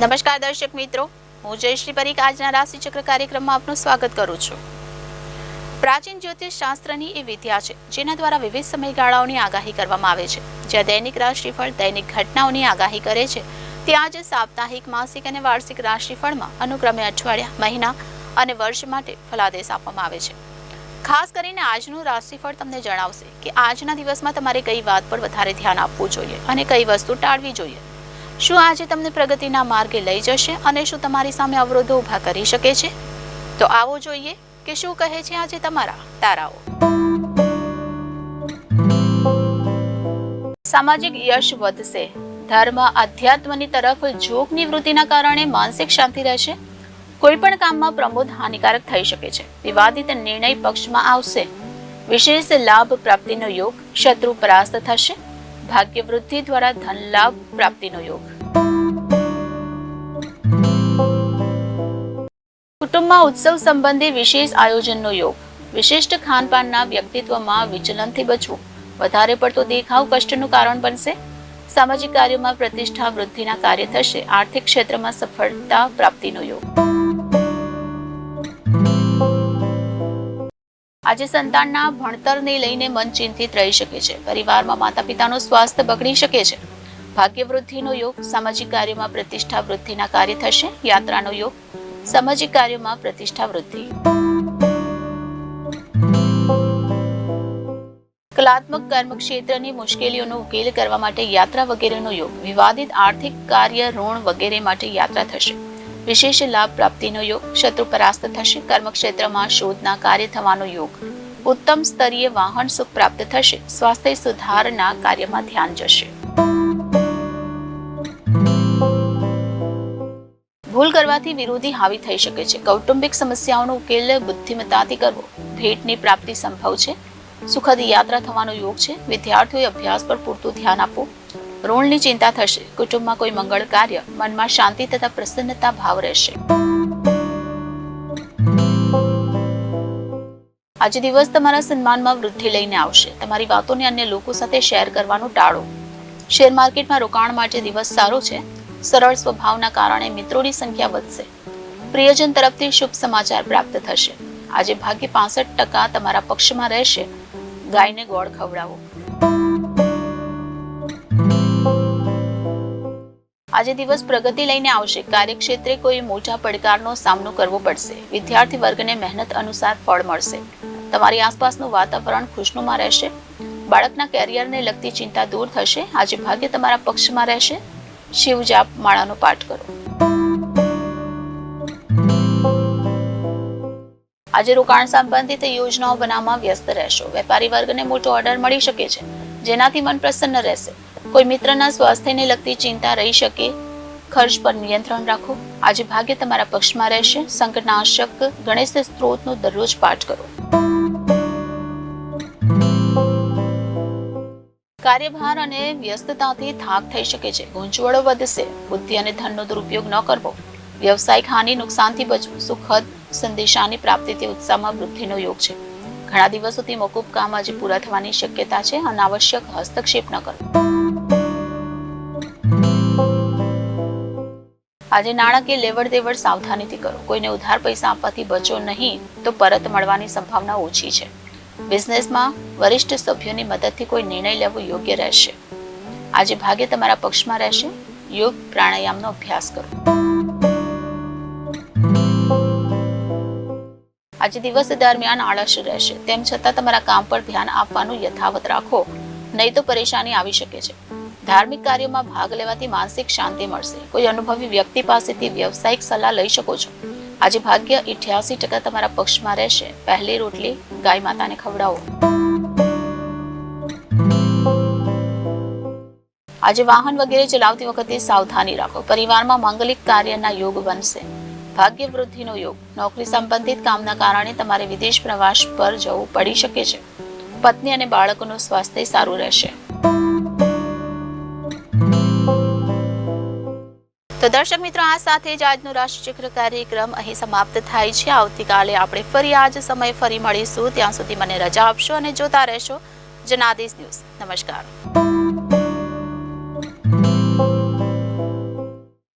નમસ્કાર દર્શક મિત્રો, હું જયશ્રી પરીખ આજના રાશિચક્ર કાર્યક્રમમાં આપનું સ્વાગત કરું છું। પ્રાચીન જ્યોતિષ શાસ્ત્રની એ વિદ્યા છે જેના દ્વારા વિવિધ સમયગાળાઓની આગાહી કરવામાં આવે છે। જ્યાં દૈનિક રાશિફળ દૈનિક ઘટનાઓની આગાહી કરે છે, ત્યાં જ સાપ્તાહિક, માસિક અને વાર્ષિક રાશિફળમાં અનુક્રમે અઠવાડિયા, મહિના અને વર્ષ માટે ફલાદેશ આપવામાં આવે છે। ખાસ કરીને આજનું રાશિફળ તમને જણાવશે કે આજના દિવસમાં તમારે કઈ વાત પર વધારે ધ્યાન આપવું જોઈએ અને કઈ વસ્તુ ટાળવી જોઈએ। શું આજે તમને પ્રગતિના માર્ગે લઈ જશે અને શું તમારી સામે અવરોધો ઊભા કરી શકે છે? તો આવો જોઈએ કે શું કહે છે આજે તમારા તારાઓ। સામાજિક યશ વધશે। ધર્મ, અધ્યાત્મની તરફ જોગની વૃત્તિના કારણે માનસિક શાંતિ રહેશે। કોઈ પણ કામમાં પ્રમોદ હાનિકારક થઈ શકે છે। વિવાદિત નિર્ણય પક્ષમાં આવશે। વિશેષ લાભ પ્રાપ્તિનો યોગ। શત્રુ પરાસ્ત થશે। ભાગ્ય વૃદ્ધિ દ્વારા ધન લાભ પ્રાપ્તિનો યોગ। કુટુંબમાં ઉત્સવ સંબંધી વિશેષ આયોજનનો યોગ। વિશિષ્ટ ખાનપાનના વ્યક્તિત્વમાં વિચલનથી બચવું। વધારે પડતો દેખાવ કષ્ટનું કારણ બનશે। સામાજિક કાર્યોમાં પ્રતિષ્ઠા વૃદ્ધિના કાર્ય થશે। આર્થિક ક્ષેત્રમાં સફળતા પ્રાપ્તિનો યોગ। આજે સંતાનના ભણતરને લઈને મન ચિંતિત રહી શકે છે। પરિવારમાં માતા પિતાનું સ્વાસ્થ્ય બગડી શકે છે। ભાગ્ય વૃદ્ધિનો યોગ। સામાજિક કાર્યોમાં પ્રતિષ્ઠા વૃદ્ધિના કાર્ય થશે। યાત્રાનો યોગ। સામાજિક કાર્યોમાં પ્રતિષ્ઠા વૃદ્ધિ। કલાત્મક કર્મ ક્ષેત્રની મુશ્કેલીઓનો ઉકેલ કરવા માટે યાત્રા વગેરેનો યોગ। વિવાદિત આર્થિક કાર્ય, ઋણ વગેરે માટે યાત્રા થશે। વિશેષ લાભ પ્રાપ્તિનો યોગ। શત્રુ પરાસ્ત થશે। કર્મક્ષેત્રમાં શોધના કાર્ય થવાનો યોગ। ઉત્તમ સ્તરીય વાહન સુખ પ્રાપ્ત થશે। સ્વાસ્થ્ય સુધારના કાર્યમાં ધ્યાન જશે। ભૂલ કરવાથી વિરોધી હાવી થઈ શકે છે। કૌટુંબિક સમસ્યાઓનો ઉકેલ બુદ્ધિમત્તાથી કરવો। ભેટની પ્રાપ્તિ સંભવ છે। સુખદ યાત્રા થવાનો યોગ છે। વિદ્યાર્થીઓએ અભ્યાસ પર પૂરતું ધ્યાન આપવું। ઋણની ચિંતા થશે। કુટુંબમાં કોઈ મંગળ કાર્ય। મનમાં શાંતિ તથા પ્રસન્નતા ભાવ રહેશે। આજે દિવસ તમારા સન્માનમાં વૃદ્ધિ લઈને આવશે। તમારી વાતોને અન્ય લોકો સાથે શેર કરવાનું ટાળો। શેર માર્કેટમાં રોકાણ માટે દિવસ સારો છે। સરળ સ્વભાવના કારણે મિત્રોની સંખ્યા વધશે। પ્રિયજન તરફથી શુભ સમાચાર પ્રાપ્ત થશે। આજે ભાગ્ય 65% તમારા પક્ષમાં રહેશે। ગાયને ગોળ ખવડાવો। આજે દિવસ પ્રગતિ લઈને આવશે। કાર્યક્ષેત્રે કોઈ મોટા પડકારનો સામનો કરવો પડશે। વિદ્યાર્થી વર્ગને મહેનત અનુસાર ફળ મળશે। તમારી આસપાસનું વાતાવરણ ખુશનુમા રહેશે। બાળકના કેરિયરને લગતી ચિંતા દૂર થશે। આજે ભાગ્ય તમારા પક્ષમાં રહેશે। શિવ જાપ માળાનો પાઠ કરો। આજે રોકાણ સંબંધિત યોજનાઓ બનાવવામાં વ્યસ્ત રહેશો। વેપારી વર્ગને મોટો ઓર્ડર મળી શકે છે, જેનાથી મન પ્રસન્ન રહેશે। કોઈ મિત્રના સ્વાસ્થ્યને લગતી ચિંતા રહી શકે। ખર્ચ પર નિયંત્રણ રાખો। આજે ભાગ્ય તમારા પક્ષમાં રહેશે। સંકટનાશક ગણેશ સ્ત્રોતનો દરરોજ પાઠ કરો। કાર્યભાર અને વ્યસ્તતાથી થાક થઈ શકે છે। ગૂંચવણો વધશે। બુદ્ધિ અને ધનનો દુરુપયોગ ન કરવો। વ્યવસાયિક હાનિ, નુકસાનથી બચવું। સુખદ સંદેશાની પ્રાપ્તિથી ઉત્સાહમાં વૃદ્ધિનો યોગ છે। ઘણા દિવસોથી મોકૂફ કામ આજે પૂરા થવાની શક્યતા છે। અનાવશ્યક હસ્તક્ષેપ ન કરવો। આજે નાણાકીય લેવડ દેવડ સાવધાનીથી કરો। કોઈને ઉધાર પૈસા આપવાથી બચો નહીં તો પરત મળવાની સંભાવના ઓછી છે। બિઝનેસમાં વરિષ્ઠ સભ્યોની મદદથી કોઈ નિર્ણય લેવો યોગ્ય રહેશે। આજે ભાગ્ય તમારા પક્ષમાં રહેશે। યોગ પ્રાણાયામનો અભ્યાસ કરો। આજે દિવસ દરમિયાન આળસ રહેશે। તેમ છતાં તમારા કામ પર ધ્યાન આપવાનું યથાવત રાખો, નહીં તો પરેશાની આવી શકે છે। ધાર્મિક કાર્યોમાં ભાગ લેવાથી માનસિક શાંતિ મળશે। કોઈ અનુભવી વ્યક્તિ પાસેથી વ્યવસાયિક સલાહ લઈ શકો છો। આજે ભાગ્ય 88% તમારા પક્ષમાં રહેશે। પહેલી રોટલી ગાય માતાને ખવડાવો। આજે વાહન વગેરે ચલાવતી વખતે સાવધાની રાખો। પરિવારમાં માંગલિક કાર્યના યોગ બનશે। ભાગ્ય વૃદ્ધિનો યોગ। નોકરી સંબંધિત કામના કારણે તમારે વિદેશ પ્રવાસ પર જવું પડી શકે છે। પત્ની અને બાળકોનું સ્વાસ્થ્ય સારું રહેશે। તો દર્શક મિત્રો, આ સાથે જ આજનો રાશિચક્ર કાર્યક્રમ અહીં સમાપ્ત થાય છે। આવતીકાલે આપણે ફરી આ જ સમયે ફરી મળીશું। ત્યાં સુધી મને રજા આપશો અને જોતા રહેશો જનાદેશ ન્યૂઝ। નમસ્કાર।